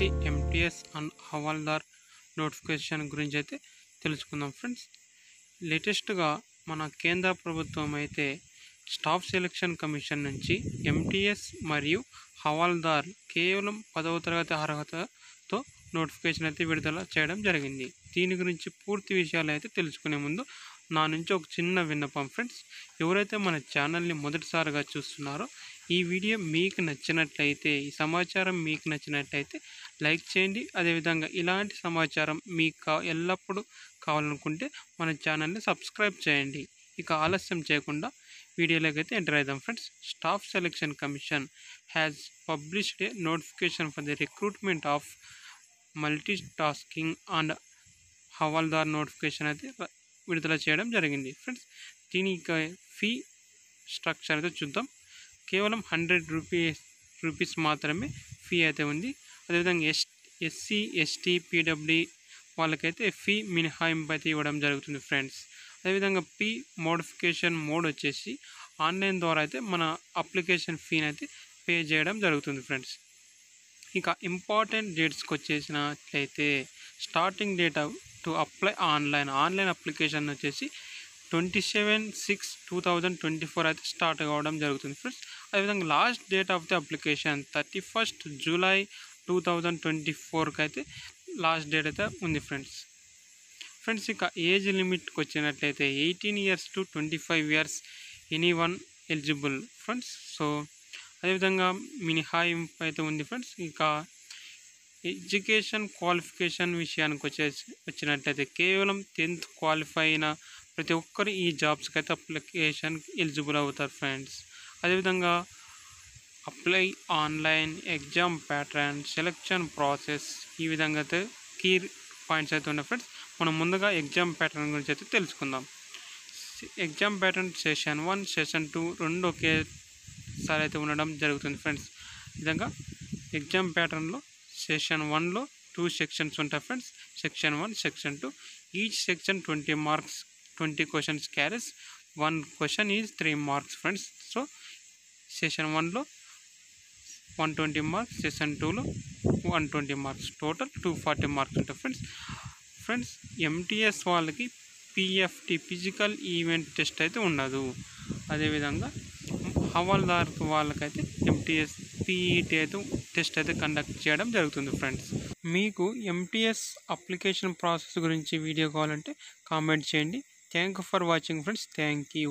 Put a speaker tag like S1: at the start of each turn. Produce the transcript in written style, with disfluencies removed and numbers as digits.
S1: వచ్చేసి MTS and Havaldar notification గురించి అయితే తెలుసుకుందాం ఫ్రెండ్స్. లేటెస్ట్గా మన కేంద్ర ప్రభుత్వం అయితే స్టాఫ్ సెలక్షన్ కమిషన్ నుంచి ఎంటీఎస్ మరియు హవాల్దార్ కేవలం 10వ తరగతి అర్హతతో నోటిఫికేషన్ అయితే విడుదల చేయడం జరిగింది. దీని గురించి పూర్తి విషయాలు అయితే తెలుసుకునే ముందు నా నుంచి ఒక చిన్న విన్నపం ఫ్రెండ్స్. ఎవరైతే మన ఛానల్ని మొదటిసారిగా చూస్తున్నారో ఈ వీడియో మీకు నచ్చినట్లయితే, ఈ సమాచారం మీకు నచ్చినట్లయితే లైక్ చేయండి. అదేవిధంగా ఇలాంటి సమాచారం మీకు ఎల్లప్పుడూ కావాలనుకుంటే మన ఛానల్ని సబ్స్క్రైబ్ చేయండి. ఇక ఆలస్యం చేయకుండా వీడియోలోకి అయితే ఎంటర్ అవుదాం friends. Staff selection commission has published a notification for the recruitment of multi tasking and Havaldar notification అయితే విడుదల చేయడం జరిగింది ఫ్రెండ్స్. దీనికి ఫీ స్ట్రక్చర్ అయితే చూద్దాం. కేవలం 100 రూపీస్ మాత్రమే ఫీ అయితే ఉంది. అదేవిధంగా ఎస్సీ ఎస్టీ పీడబ్ల్యూ వాళ్ళకైతే ఫీ మినహాయింపు అయితే ఇవ్వడం జరుగుతుంది ఫ్రెండ్స్. అదేవిధంగా పీ మోడిఫికేషన్ మోడ్ వచ్చేసి ఆన్లైన్ ద్వారా అయితే మన అప్లికేషన్ ఫీని అయితే పే చేయడం జరుగుతుంది ఫ్రెండ్స్. ఇక ఇంపార్టెంట్ డేట్స్కి వచ్చేసినట్లయితే starting date to apply online application వచ్చేసి 27/6/2024 అయితే స్టార్ట్ కావడం జరుగుతుంది ఫ్రెండ్స్. అదేవిధంగా last date of the application 31st July 2024కి అయితే లాస్ట్ డేట్ అయితే ఉంది ఫ్రెండ్స్. ఇక ఏజ్ లిమిట్కి వచ్చినట్లయితే 18 years to 25 years any one eligible friends. So అదేవిధంగా మినహాయింపు అయితే ఉంది ఫ్రెండ్స్. ఇక ఎడ్యుకేషన్ క్వాలిఫికేషన్ విషయానికి వచ్చినట్లయితే కేవలం 10th క్వాలిఫై అయిన ప్రతి ఒక్కరు ఈ జాబ్స్కి అయితే అప్లికేషన్ ఎలిజిబుల్ అవుతారు ఫ్రెండ్స్. అదేవిధంగా apply online, exam pattern, selection process, ఈ విధంగా అయితే కీ పాయింట్స్ అయితే ఉన్నాయి ఫ్రెండ్స్. మనం ముందుగా ఎగ్జామ్ ప్యాటర్న్ గురించి అయితే తెలుసుకుందాం. ఎగ్జామ్ ప్యాటర్న్ సెషన్ 1, సెషన్ 2 రెండు ఒకేసారి అయితే ఉండడం జరుగుతుంది ఫ్రెండ్స్. ఈ విధంగా ఎగ్జామ్ ప్యాటర్న్లో సెషన్ 1లో 2 సెక్షన్స్ ఉంటాయి friends. Section 1, section 2. Each section 20 marks, 20 questions carries 1 question is 3 marks friends. So session 1లో 120 marks, సెషన్ 2లో 120 marks, టోటల్ 240 marks ఉంటాయి ఫ్రెండ్స్. ఎంటీఎస్ వాళ్ళకి పిఎఫ్టీ ఫిజికల్ ఈవెంట్ టెస్ట్ అయితే ఉండదు. అదేవిధంగా హవాల్దార్ వాళ్ళకైతే ఎంటీఎస్ పీఈటీ అయితే టెస్ట్ అయితే కండక్ట్ చేయడం జరుగుతుంది ఫ్రెండ్స్. మీకు ఎంటీఎస్ అప్లికేషన్ ప్రాసెస్ గురించి వీడియో కావాలంటే కామెంట్ చేయండి. Thank you for watching friends. Thank you.